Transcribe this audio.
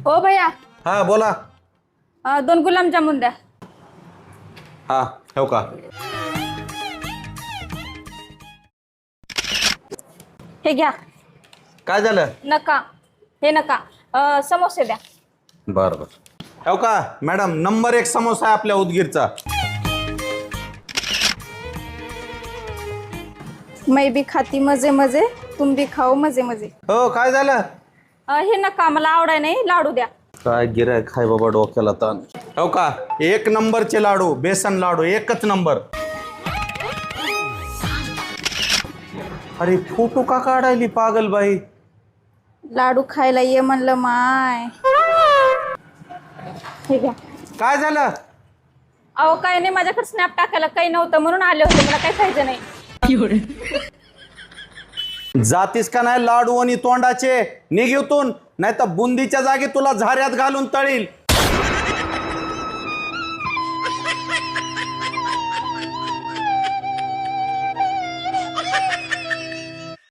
ओ भैया हा बोला. 2 गुलाबजामुन द्या. हा ठेव का. हे घ्या. काय झालं. नका हे नका. समोसे द्या. बरं बरं ठेव का. मॅडम नंबर 1 समोसा आहे आपल्या उदगीरचा. मैं भी खाती मजे मजे, तुम भी खाओ मजे मजे. हो काय झालं. हे नका, मला आवडाय नाही. लाडू द्या. काय गिराय खाय बाबा डोक्याला ताण. हो का 1 नंबरचे लाडू, बेसन लाडू 1च नंबर. अरे फोटो का काढायली पागल बाई. लाडू खायला ये म्हणलं माय. हे घ्या. काय झालं. अहो काय नाही, माझ्याकडे स्नॅप टाकायला काही नव्हतं म्हणून आले होते. मला काही खायचं नाही. जातीस का नाही लाडू आणि तोंडाचे. निघ इथून, नाही तर बुंदीच्या जागी तुला झाऱ्यात घालून तळील.